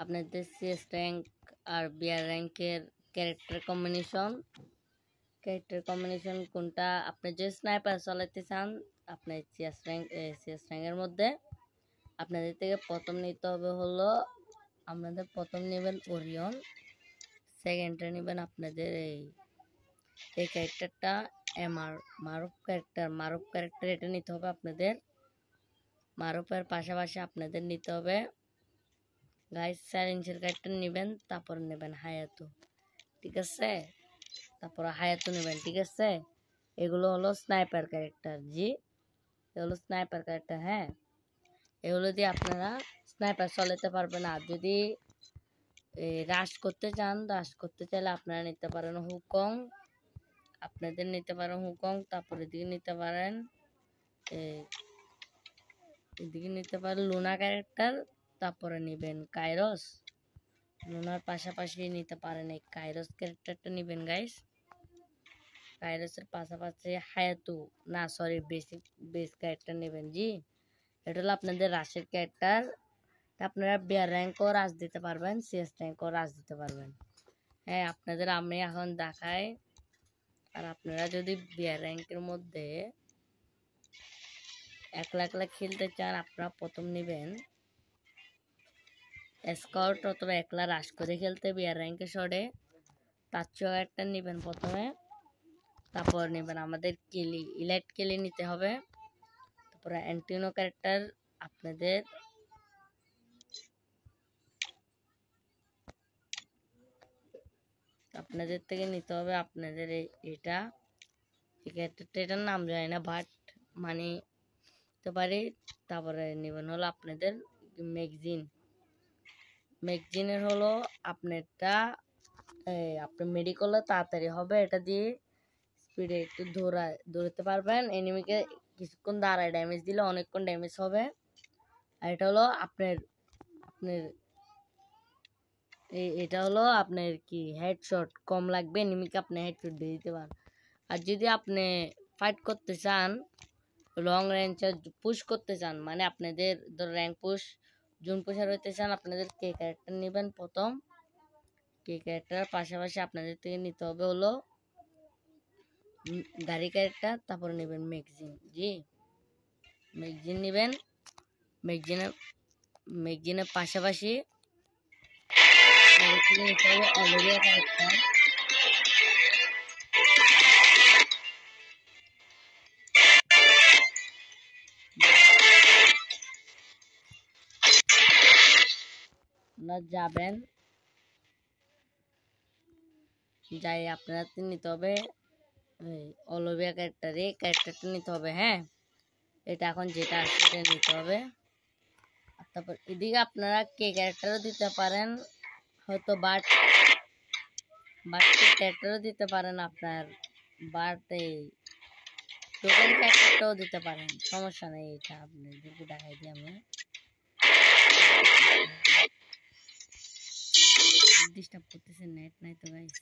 আপনাদের CS rank আর BR র্যাঙ্কের character combination কোনটা আপনি যে স্নাইপার চালাতে চান আপনার সিএস র্যাঙ্কের মধ্যে আপনাদের থেকে প্রথম নিতে হবে হলো আপনাদের প্রথম নেবেন ওরিয়ন, সেকেন্ডে নেবেন আপনাদের এই ক্যারেক্টারটা মারুফ ক্যারেক্টার এটা নিতে হবে আপনাদের। মারুফের পাশাপাশি আপনাদের নিতে হবে গাইস চ্যালেঞ্জের ক্যারেক্টার নেবেন, তারপর নেবেন হায়াতু, ঠিক আছে? তারপর হায়াতু নেবেন, ঠিক আছে? এগুলো হলো স্নাইপার ক্যারেক্টার। জি, এগুলো স্নাইপার ক্যারেক্টার। হ্যাঁ, এগুলো দিয়ে আপনারা স্নাইপার চালাতে পারবেন। আর যদি রাশ করতে চাইলে আপনারা নিতে পারেন হুকং, তারপর এদিকে নিতে পারেন লুনা ক্যারেক্টার, তারপরে নেবেন কাইরস। লুনার পাশাপাশি নিতে পারেন এই কাইরস ক্যারেক্টারটা নেবেন গাইস। কাইরসের পাশাপাশি হায়াতু না সরি বেস ক্যারেক্টার নেবেন। জি, এটা হলো আপনাদের রাশের ক্যারেক্টার। আপনারা বিআর র্যাঙ্কও রাশ দিতে পারবেন, সিএস র্যাঙ্কও রাশ দিতে পারবেন। হ্যাঁ, আপনাদের আমি এখন দেখাই। আর আপনারা যদি বিআর র্যাঙ্কের মধ্যে একলা খেলতে চান আপনারা প্রথম নেবেন স্কাউট অথবা একলা রাশ করে খেলতে বিআর র্যাঙ্কে শর্টে তাচ্চু একটা নেবেন প্রথমে, তারপর নেবেন আমাদের ইলাইট কেলি নিতে হবে। তারপরে অ্যান্টিনো ক্যারেক্টার আপনাদের থেকে নিতে হবে আপনাদের এটা এই ক্যারেক্টারটা, এটার নাম জানি না বাট মানে নিতে পারি। তারপরে নেবেন হলো আপনাদের ম্যাগজিনের হলো আপনারটা আপনার মেডিকেল তাড়াতাড়ি হবে, এটা দিয়ে স্পিডে একটু দৌড়াতে পারবেন, এনিমিকে কিছুক্ষণ দাঁড়ায় ড্যামেজ দিলে অনেকক্ষণ ড্যামেজ হবে। আর এটা হলো আপনার এটা হলো আপনার কি হেডশট কম লাগবে, এনিমিকে আপনি হেডশট দিয়ে দিতে পারেন। আর যদি আপনি ফাইট করতে চান লং রেঞ্জে পুশ করতে চান মানে আপনাদের ধর র্যাঙ্ক পুশ জুন পুষার হইতে চান আপনাদের কে ক্যারেক্টার নেবেন প্রথম। কে ক্যারেক্টার পাশাপাশি আপনাদের থেকে নিতে হবে হলো গাড়ি ক্যারেক্টার, তারপর নেবেন ম্যাগজিন। জি, ম্যাগজিন নেবেন। ম্যাগজিনের পাশাপাশি নিতে হবে অলোরিয়া ক্যারেক্টার। যাবেন যাই আপনারা নিতে হবে অলোভিয়া ক্যারেক্টার, এই ক্যারেক্টারটা নিতে হবে। হ্যাঁ, এটা এখন যেটা আছে সেটা নিতে হবে। তারপর এদিকে আপনারা কে ক্যারেক্টারও দিতে পারেন হয়তো বাট ক্যারেক্টারও দিতে পারেন আপনার এই টোকেন ক্যারেক্টারটাও দিতে পারেন, সমস্যা নেই। এটা আপনাদেরকে দেখাই দিই আমি। ডিস্টার্ব করতেছে, নেট নাই তো গাইস।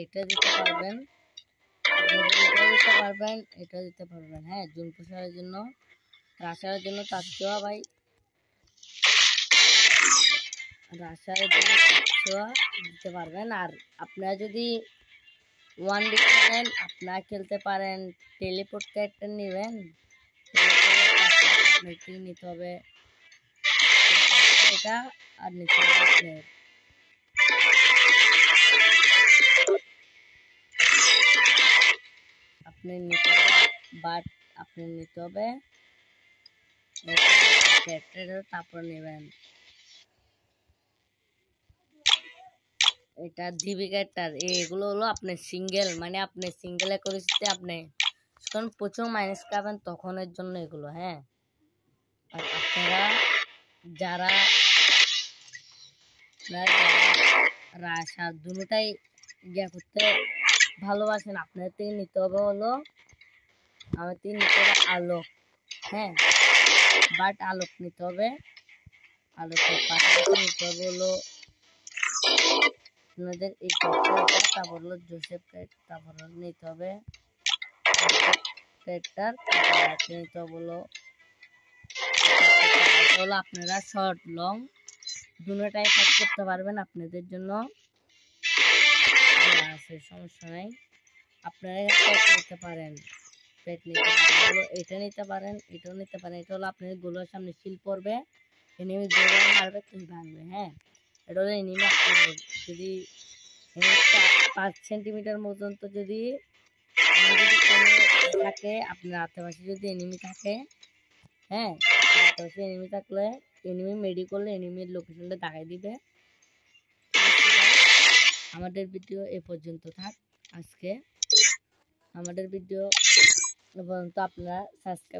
এটা দিতে পারবেন, এটা দিতে পারবেন। হ্যাঁ, জুন প্রসারের জন্য রাশারের জন্য তাচ্ছোয়া ভাই, রাশারের জন্য তাচ্ছোয়া দিতে পারবেন। আর আপনারা যদি ওয়ান ডি খেলেন আপনারা খেলতে পারেন টেলিপোর্ট ক্যারেক্টার নেবেন, নিতে হবে এটা। আর নিতে হবে আপনি নিতে হবে বাট আপনি নিতে হবে তারপর নেবেন এটা ডিবি ক্যারেক্টার। এগুলো হলো আপনি সিঙ্গেল মানে আপনি সিঙ্গেলে করেছিতে আপনি যখন প্রচুর মাইনাস খাবেন তখনের জন্য এগুলো। হ্যাঁ, আর আপনারা যারা রাশ আর দুটাই ইয়া করতে ভালোবাসেন আপনাদের থেকে নিতে হবে হলো আমার থেকে নিতে হবে আলোক। হ্যাঁ, বাট আলোক নিতে হবে, আলোকের পাশাপাশি নিতে হবে হলো আপনাদের এই ক্যারেক্টারটা, তারপর হলো জোসেফ ক্যারেক্টার, তারপর নিতে হবে ক্যারেক্টার, নিতে হবে হলো হলো আপনারা শর্ট লং দুটোটাই কাজ করতে পারবেন। আপনাদের জন্য আছে, সমস্যা নাই। আপনারা প্যাক নিতে পারেন, এটা নিতে পারেন, এটাও নিতে পারেন। এটা হলো আপনাদের গোলার সামনে শিল পড়বে, এনিমি গোলা মারবে, তুমি ভাঙবে। হ্যাঁ, এটা হলো এনিমি আপনার যদি 5 সেন্টিমিটার পর্যন্ত যদি থাকে, আপনার আশেপাশে যদি এনিমি থাকে, হ্যাঁ, আশেপাশে এনিমি থাকলে এনিমি মেডি করলে এনিমির লোকেশনটা দেখাই দিবে। আমাদের ভিডিও এ পর্যন্ত থাক আজকে। আমাদের ভিডিও পর্যন্ত আপনারা সাবস্ক্রাইব